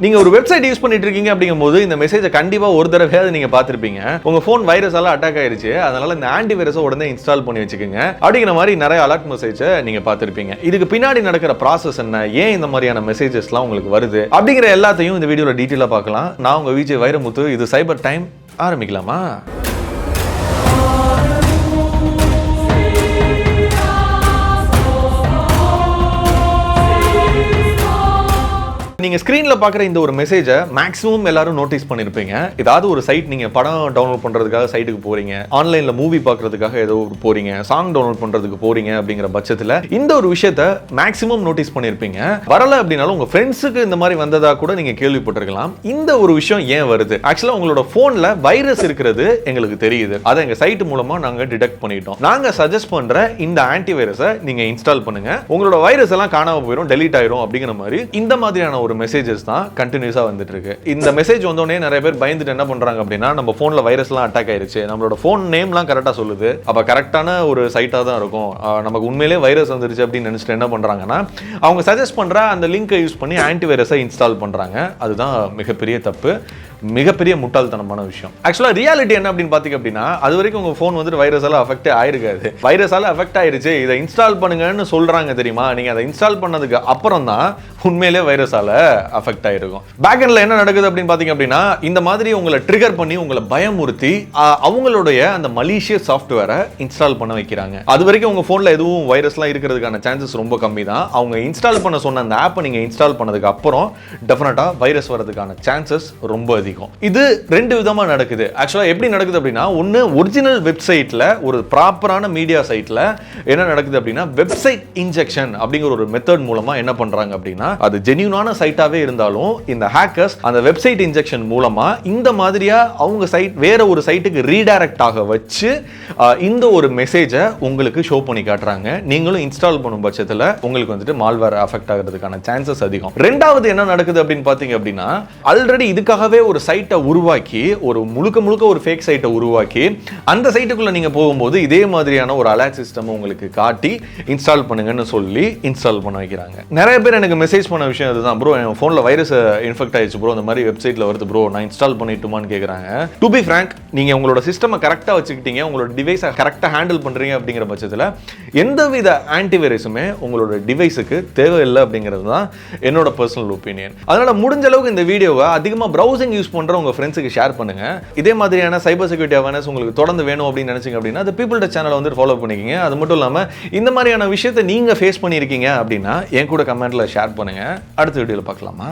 நீங்க ஒரு website use பண்ணிட்டு இருக்கீங்க அப்படிங்கும்போது இந்த மெசேஜை கண்டிப்பா ஒரு தடவையாவது நீங்க பார்த்திருப்பீங்க. உங்க போன் வைரஸால அட்டாக் ஆயிருச்சு, அதனால இந்த ஆன்டி வைரஸை உடனே இன்ஸ்டால் பண்ணி வச்சுக்கோங்க அப்படிங்கிற மாதிரி நிறைய அலர்ட் மெசேஜை நீங்க பார்த்திருப்பீங்க. இதுக்கு பின்னாடி நடக்கிற ப்ராசஸ் என்ன, ஏன் இந்த மாதிரியான மெசேஜஸ்லாம் உங்களுக்கு வருது அப்படிங்கிற எல்லாத்தையும் இந்த வீடியோல டீட்டெயிலா பார்க்கலாம். நான் உங்க விஜய் வைரமுத்து. இது சைபர் டைம். ஆரம்பிக்கலாமா? நீங்க ஸ்கிரீன்ல பாக்குற இந்த ஒரு மெசேஜை மேக்ஸிமம் எல்லாரும் நோட்டீஸ் பண்ணிருப்பீங்க. ஏதாவது ஒரு சைட், நீங்க படம் டவுன்லோட் பண்றதுக்காக சைட்டுக்கு போறீங்க, ஆன்லைன்ல மூவி பார்க்கறதுக்காக ஏதோ போறீங்க, சாங் டவுன்லோட் பண்றதுக்கு போறீங்க அப்படிங்கிற பட்சத்துல இந்த ஒரு விஷயத்தை மேக்ஸிமம் நோட்டீஸ் பண்ணிருப்பீங்க. வரல அப்படின்னாலும் உங்க ஃப்ரெண்ட்ஸுக்கு இந்த மாதிரி வந்ததா கூட நீங்க கேள்விப்பட்டிருக்கலாம். இந்த ஒரு விஷயம் ஏன் வருது? ஆக்சுவலா உங்களோட போன்ல வைரஸ் இருக்கிறது எங்களுக்கு தெரியுது. அதை எங்க சைட் மூலமா நாங்க டிடெக்ட் பண்ணிட்டோம். நாங்க சஜஸ்ட் பண்ற இந்த ஆன்டி வைரஸை நீங்க இன்ஸ்டால் பண்ணுங்க, உங்களோட வைரஸ் எல்லாம் காணாம போயிடும், டெலீட் ஆயிரும் அப்படிங்கிற மாதிரி இந்த மாதிரியான ஒரு மெசேஜஸ் தான் கண்டினியூஸா வந்துட்டு இருக்கு. இந்த மெசேஜ் வந்தோடனே நிறைய பேர் பயந்துட்டு என்ன பண்றாங்க அப்படின்னா, நம்ம போன்ல வைரஸ்லாம் அட்டாக் ஆயிருச்சு, நம்மளோட போன் நேம்லாம் கரெக்டா சொல்லுது, அப்ப கரெக்டான ஒரு சைட்டா தான் இருக்கும், நமக்கு உண்மையிலேயே வைரஸ் வந்துருச்சு அப்படின்னு நினைச்சிட்டு என்ன பண்றாங்கன்னா, அவங்க சஜஸ்ட் பண்ற அந்த லிங்கை யூஸ் பண்ணி ஆன்டி வைரஸை இன்ஸ்டால் பண்றாங்க. அதுதான் மிகப்பெரிய தப்பு, மிகப்பெரிய முட்டாள்தனமான விஷயம். ஆக்சுவலா ரியாலிட்டி என்ன அப்படின்னு பாத்தீங்க அப்படின்னா, அது வரைக்கும் உங்க போன் வந்துட்டு வைரஸால அஃபெக்ட் ஆயிருக்காது. வைரஸால அஃபெக்ட் ஆயிருச்சு, இதை இன்ஸ்டால் பண்ணுங்கன்னு சொல்றாங்க தெரியுமா, நீங்க அதை இன்ஸ்டால் பண்ணதுக்கு அப்புறம் தான் உண்மையிலே வைரஸால அஃபெக்ட் ஆயிருக்கும். பேக் எண்ட்ல என்ன நடக்குது அப்படின்னு பாத்தீங்க அப்படின்னா, இந்த மாதிரி உங்களை ட்ரிகர் பண்ணி உங்களை பயமுறுத்தி அவங்களுடைய அந்த மலீஷியஸ் சாஃப்ட்வேரை இன்ஸ்டால் பண்ண வைக்கிறாங்க. அது வரைக்கும் உங்க போன்ல எதுவும் வைரஸ்லாம் இருக்கிறதுக்கான சான்சஸ் ரொம்ப கம்மி தான். அவங்க இன்ஸ்டால் பண்ண சொன்ன அந்த ஆப்பை நீங்க இன்ஸ்டால் பண்ணதுக்கு அப்புறம் டெஃபினட்டா வைரஸ் வரதுக்கான சான்சஸ் ரொம்ப அதிகம். இது ரெண்டு விதமா நடக்குது. ஆக்சுவலா எப்படி நடக்குது அப்படின்னா, ஒன்னு ஒரிஜினல் வெப்சைட்ல, ஒரு ப்ராப்பரான மீடியா சைட்ல என்ன நடக்குது அப்படின்னா, வெப்சைட் இன்ஜெக்ஷன் அப்படிங்கிற ஒரு மெத்தட் மூலமா என்ன பண்றாங்க அப்படின்னா, அது ஜென்யூனான சைட்டாவே இருந்தாலும் இந்த ஹேக்கர்ஸ் அந்த வெப்சைட் இன்ஜெக்ஷன் மூலமா இந்த மாதிரியா அவங்க சைட் வேற ஒரு சைட்டுக்கு ரீடைரக்ட் ஆக வச்சு இந்த ஒரு மெசேஜை உங்களுக்கு ஷோ பண்ணி காட்டுறாங்க. நீங்களும் இன்ஸ்டால் பண்ணும் பட்சத்துல உங்களுக்கு வந்துட்டு மால்வேர் அஃபெக்ட் ஆகிறதுக்கான சான்சஸ் அதிகம். ரெண்டாவது என்ன நடக்குது அப்படின்னு பாத்தீங்க அப்படின்னா, ஆல்ரெடி இதுக்காகவே ஒரு சைட்டை உருவாக்கி, ஒரு முழுக்க ஒரு ஃபேக் சைட்டை உருவாக்கி அந்த சைட்டுக்குள்ள நீங்க போகும்போது இதே மாதிரியான ஒரு அலர்ட் சிஸ்டம் உங்களுக்கு காட்டி இன்ஸ்டால் பண்ணுங்கன்னு சொல்லி இன்ஸ்டால் பண்ண வைக்கிறாங்க. நிறைய பேர் எனக்கு மெசேஜ் பண்ண விஷயம் இதுதான், ப்ரோ என் போன்ல வைரஸ் இன்ஃபெக்ட் ஆயிடுச்சு ப்ரோ, இந்த மாதிரி வெப்சைட்ல வருது ப்ரோ, நான் இன்ஸ்டால் பண்ணிட்டுமான்னு கேக்குறாங்க. டு பி ஃப்ராங்க், நீங்க உங்களோட சிஸ்டமை கரெக்டா வச்சுக்கிட்டீங்க, உங்களோட டிவைஸை கரெக்டா ஹேண்டில் பண்றீங்க அப்படிங்கிற பட்சத்துல எந்தவித ஆன்டிவைரஸுமே உங்களோட டிவைஸுக்கு தேவையில்லை அப்படிங்கிறது தான் என்னோட பர்சனல் ஒப்பீனியன். அதனால முடிஞ்ச அளவுக்கு இந்த வீடியோவை அதிகமா பிரவுசிங் யூஸ் பண்ற உங்க ஃப்ரெண்ட்ஸுக்கு ஷேர் பண்ணுங்க. இதே மாதிரியான சைபர் செக்யூரிட்டி அவேர்னஸ் உங்களுக்கு தொடர்ந்து வேணும் அப்படின்னு நினைச்சீங்க அப்படின்னா, அந்த பீப்புள் டச் சேனலை வந்து ஃபாலோ பண்ணிக்கங்க. அது மட்டும் இல்லாம இந்த மாதிரியான விஷயத்தை நீங்க ஃபேஸ் பண்ணியிருக்கீங்க அப்படின்னா என் கூட கமெண்ட்ல ஷேர் பண்ணுங்க. அடுத்த வீடியோல பார்க்கலாமா?